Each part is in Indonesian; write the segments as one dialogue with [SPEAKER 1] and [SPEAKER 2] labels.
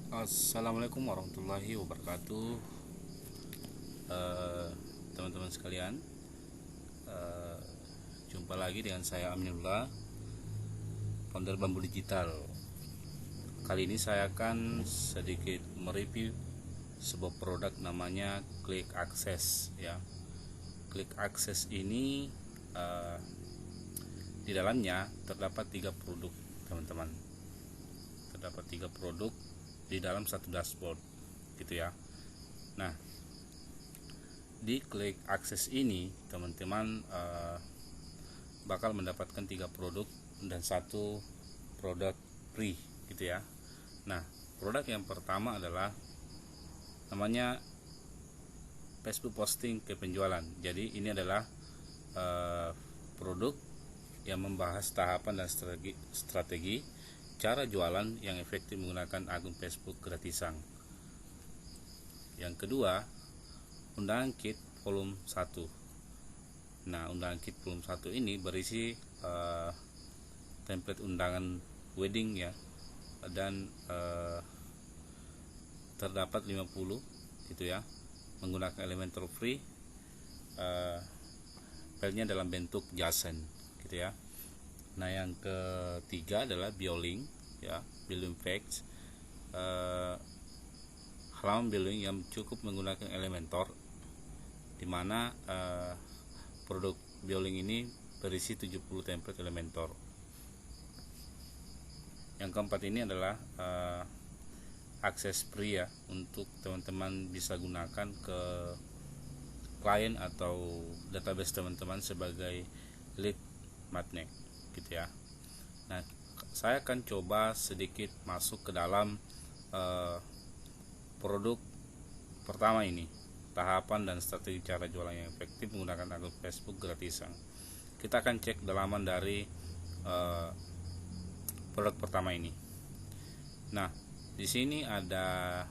[SPEAKER 1] Assalamualaikum warahmatullahi wabarakatuh. Eh, Teman-teman sekalian, eh, jumpa lagi dengan saya Aminullah, founder Bambu Digital. Kali ini saya akan sedikit mereview sebuah produk namanya Click Access ya. Click Access ini eh, di dalamnya terdapat tiga produk, teman-teman. Terdapat tiga produk di dalam satu dashboard, gitu ya. Nah, di Click Access ini teman-teman bakal mendapatkan tiga produk dan satu produk free, gitu ya. Nah, produk yang pertama adalah namanya Facebook posting ke penjualan. Jadi ini adalah produk yang membahas tahapan dan strategi cara jualan yang efektif menggunakan akun Facebook gratisan. Yang kedua, undangan kit volume 1. Nah, undangan kit volume 1 ini berisi template undangan wedding ya, dan terdapat 50 gitu ya, menggunakan Elementor free, filenya dalam bentuk JSON gitu ya. Nah, yang ketiga adalah Biolink ya, building facts, halaman building yang cukup menggunakan Elementor, dimana produk Biolink ini berisi 70 template Elementor. Yang keempat ini adalah akses free ya, untuk teman-teman bisa gunakan ke klien atau database teman-teman sebagai lead magnet gitu ya. Nah, saya akan coba sedikit masuk ke dalam eh, produk pertama ini, tahapan dan strategi cara jualan yang efektif menggunakan akun Facebook gratisan. Kita akan cek dalaman dari eh, produk pertama ini. Nah, di sini ada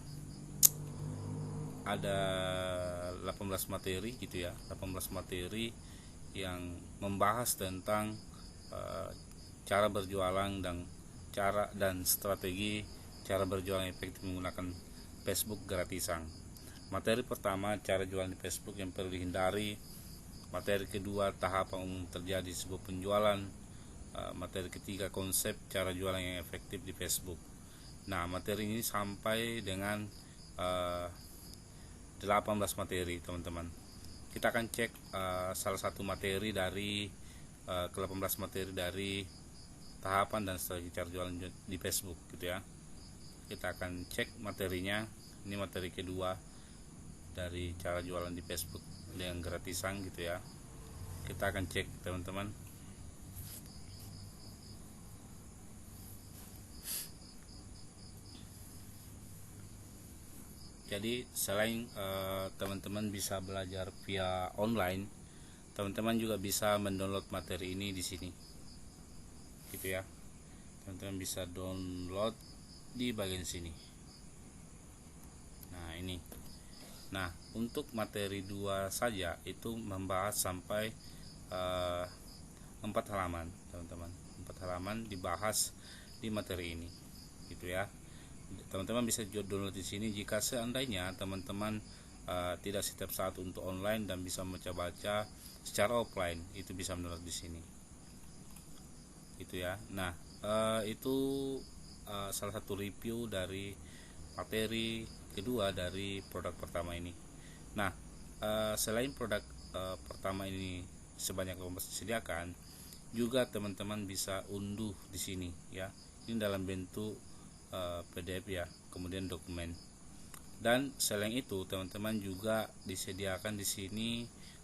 [SPEAKER 1] 18 materi gitu ya, 18 materi yang membahas tentang eh, cara berjualan dan strategi cara berjualan efektif menggunakan Facebook gratisan. Materi pertama, cara jualan di Facebook yang perlu dihindari. Materi kedua, tahapan umum terjadi sebuah penjualan. Materi ketiga, konsep cara jualan yang efektif di Facebook. Nah, materi ini sampai dengan eh, 18 materi, teman-teman. Kita akan cek salah satu materi dari ke-18 materi dari tahapan dan strategi cara jualan di Facebook gitu ya. Kita akan cek materinya. Ini materi kedua dari cara jualan di Facebook dengan gratisan gitu ya. Kita akan cek, teman-teman. Jadi selain teman-teman bisa belajar via online, teman-teman juga bisa mendownload materi ini di sini gitu ya. Teman-teman bisa download di bagian sini. Nah, ini. Nah, untuk materi 2 saja itu membahas sampai eh, 4 halaman, teman-teman. 4 halaman dibahas di materi ini. Gitu ya. Teman-teman bisa download di sini jika seandainya teman-teman tidak setiap saat untuk online dan bisa membaca-baca secara offline, itu bisa mendownload di sini. Gitu ya. Nah, itu salah satu review dari materi kedua dari produk pertama ini. Nah, selain produk pertama ini sebanyak yang disediakan, juga teman-teman bisa unduh di sini ya. Ini dalam bentuk PDF ya, kemudian dokumen. Dan selain itu, teman-teman juga disediakan di sini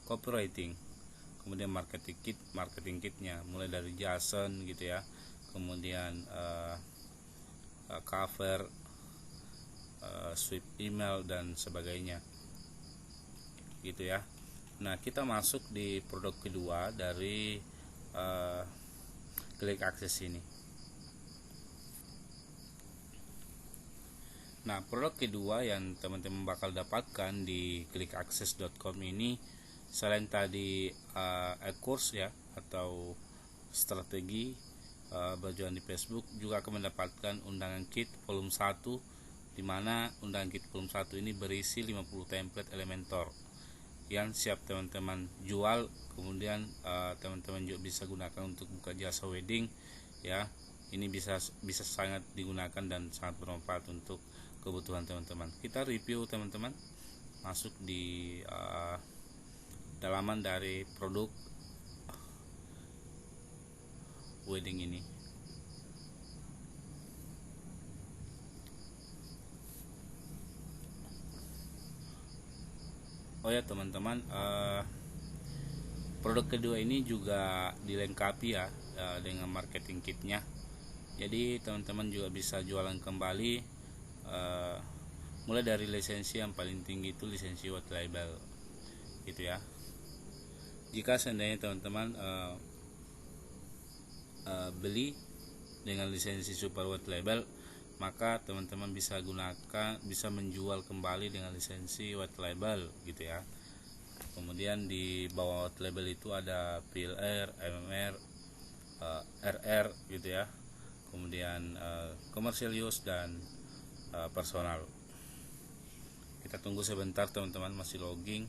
[SPEAKER 1] copywriting, kemudian marketing kitnya, mulai dari JSON gitu ya, kemudian cover, swipe email dan sebagainya gitu ya. Nah, kita masuk di produk kedua dari uh, Click Access ini. Nah, produk kedua yang teman-teman bakal dapatkan di clickaccess.com ini, selain tadi e-course ya, atau strategi berjualan di Facebook, juga akan mendapatkan undangan kit volume 1 dimana undangan kit volume 1 ini berisi 50 template Elementor yang siap teman-teman jual. Kemudian teman-teman juga bisa gunakan untuk buka jasa wedding ya. Ini bisa sangat digunakan dan sangat bermanfaat untuk kebutuhan teman-teman. Kita review teman-teman, masuk di dalaman dari produk wedding ini. Oh ya teman-teman, produk kedua ini juga dilengkapi ya dengan marketing kitnya. Jadi teman-teman juga bisa jualan kembali, mulai dari lisensi yang paling tinggi itu lisensi white label gitu ya. Jika seandainya teman-teman beli dengan lisensi super white label, maka teman-teman bisa menjual kembali dengan lisensi white label gitu ya. Kemudian di bawah white label itu ada PLR, MMR, RR gitu ya. Kemudian commercial use dan personal. Kita tunggu sebentar teman-teman, masih logging.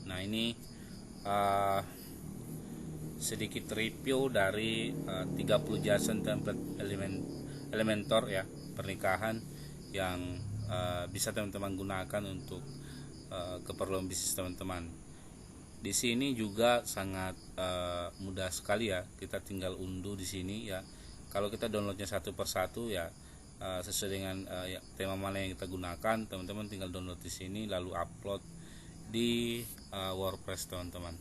[SPEAKER 1] Nah ini sedikit review dari 30 jasa template Elementor ya pernikahan yang bisa teman-teman gunakan untuk keperluan bisnis teman-teman. Di sini juga sangat mudah sekali ya, kita tinggal unduh di sini ya. Kalau kita downloadnya satu persatu ya, sesuai dengan tema mana yang kita gunakan, teman-teman tinggal download di sini lalu upload di WordPress teman-teman.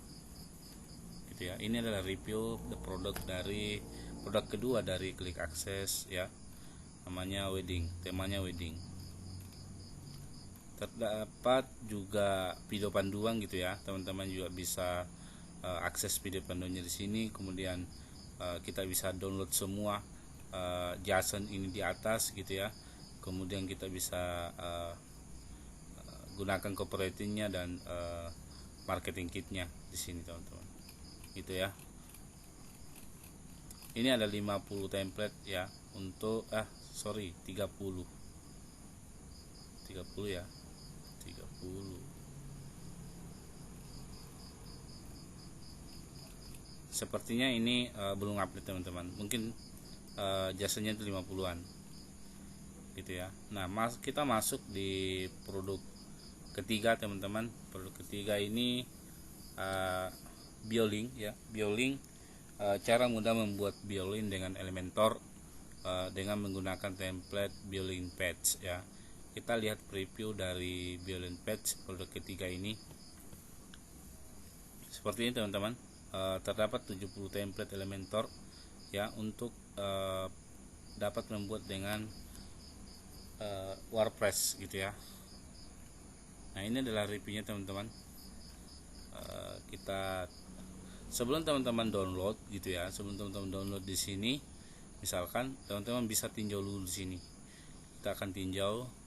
[SPEAKER 1] Gitu ya. Ini adalah review produk kedua dari Klik Akses ya. Namanya wedding, temanya wedding. Terdapat juga video panduan gitu ya. Teman-teman juga bisa akses video panduannya di sini. Kemudian kita bisa download semua JSON ini di atas gitu ya. Kemudian kita bisa gunakan copywritingnya dan marketing kitnya di sini teman-teman. Gitu ya. Ini ada 50 template ya untuk 30 ya. 30. Sepertinya ini belum update teman-teman. Mungkin jasanya itu 50-an. Gitu ya. Nah, kita masuk di produk ketiga teman-teman. Produk ketiga ini Biolink ya. Biolink, cara mudah membuat Biolink dengan Elementor dengan menggunakan template Biolink Page ya. Kita lihat preview dari Biolink Page produk ketiga ini. Seperti ini teman-teman. Terdapat 70 template Elementor ya untuk dapat membuat dengan WordPress gitu ya. Nah, ini adalah reviewnya teman-teman. Kita sebelum teman-teman download gitu ya, sebelum teman-teman download di sini, misalkan teman-teman bisa tinjau dulu di sini. Kita akan tinjau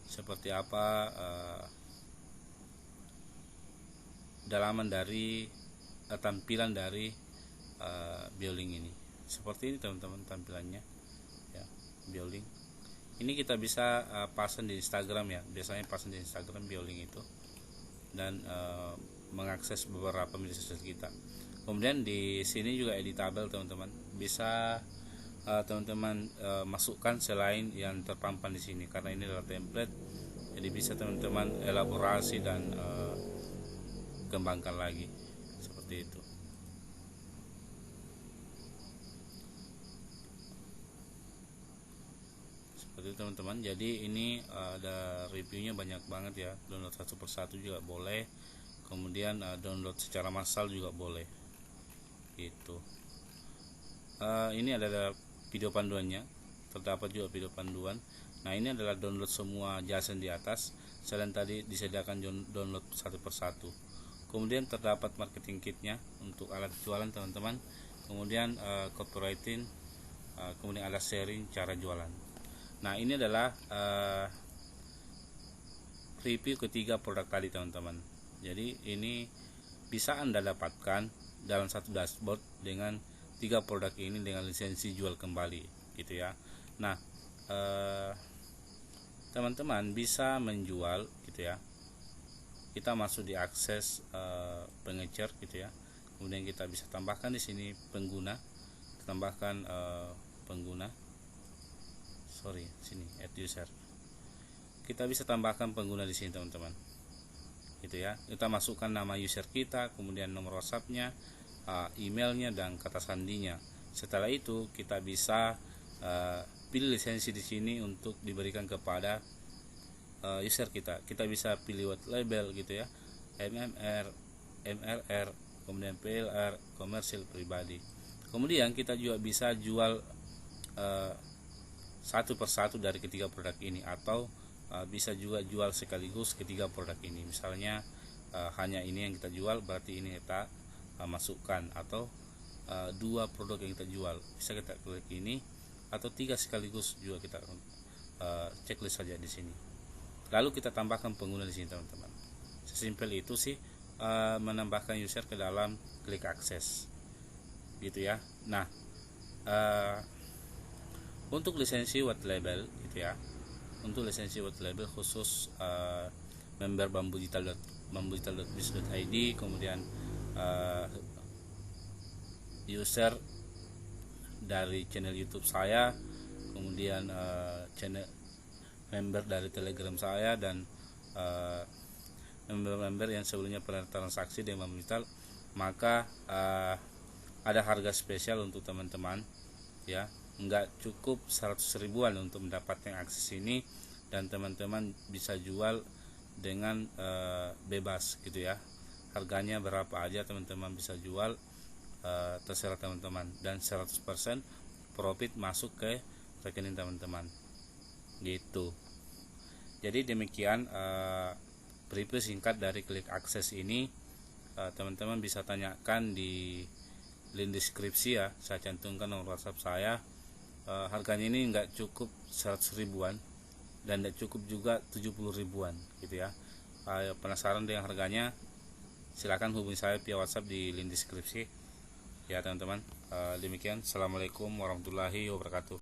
[SPEAKER 1] seperti apa dalaman dari tampilan dari Biolink ini. Seperti ini teman-teman tampilannya ya, Biolink. Ini kita bisa pasang di Instagram ya. Biasanya pasang di Instagram Biolink itu dan mengakses beberapa media sosial kita. Kemudian di sini juga editable teman-teman. Bisa teman-teman masukkan selain yang terpampang di sini karena ini adalah template. Jadi bisa teman-teman elaborasi dan kembangkan lagi seperti itu. Seperti itu teman-teman. Jadi ini ada reviewnya banyak banget ya. Download satu persatu juga boleh. Kemudian download secara massal juga boleh. Gitu. Ini adalah video panduannya. Terdapat juga video panduan. Nah, ini adalah download semua JSON di atas. Selain tadi disediakan download satu persatu. Kemudian terdapat marketing kitnya untuk alat jualan teman-teman. Kemudian copywriting, kemudian ada sharing cara jualan. Nah, ini adalah review ketiga produk tadi teman-teman. Jadi ini bisa Anda dapatkan dalam satu dashboard dengan 3 produk ini dengan lisensi jual kembali gitu ya. Nah, teman-teman bisa menjual gitu ya. Kita masuk di akses pengecer gitu ya. Kemudian kita bisa tambahkan di sini pengguna, tambahkan pengguna. Sini add user. Kita bisa tambahkan pengguna di sini teman-teman. Gitu ya. Kita masukkan nama user kita, kemudian nomor WhatsApp-nya, emailnya dan kata sandinya. Setelah itu kita bisa pilih lisensi di sini untuk diberikan kepada user kita. Kita bisa pilih white label gitu ya, MMR, MRR, kemudian PLR, komersil pribadi. Kemudian kita juga bisa jual satu persatu dari ketiga produk ini, atau bisa juga jual sekaligus ketiga produk ini. Misalnya hanya ini yang kita jual, berarti ini kita masukkan, atau 2 produk yang kita jual bisa kita klik ini, atau 3 sekaligus juga kita checklist saja di sini. Lalu kita tambahkan pengguna di sini teman-teman. Sesimpel itu sih menambahkan user ke dalam klik akses gitu ya. Nah, untuk lisensi white label gitu ya, untuk lisensi white label khusus member bambudigital.biz.id, kemudian user dari channel YouTube saya, kemudian channel member dari Telegram saya, dan member-member yang sebelumnya pernah transaksi dengan Bambu Digital, maka ada harga spesial untuk teman-teman ya. Enggak cukup 100 ribuan untuk mendapatkan akses ini, dan teman-teman bisa jual dengan bebas gitu ya. Harganya berapa aja teman-teman bisa jual, terserah teman-teman, dan 100% profit masuk ke rekening teman-teman gitu. Jadi demikian preview singkat dari klik akses ini. Teman-teman bisa tanyakan di link deskripsi ya, saya cantumkan nomor WhatsApp saya. Harganya ini nggak cukup 100 ribuan dan nggak cukup juga 70 ribuan gitu ya. Penasaran dengan harganya, silakan hubungi saya via WhatsApp di link deskripsi ya teman-teman. Demikian, assalamualaikum warahmatullahi wabarakatuh.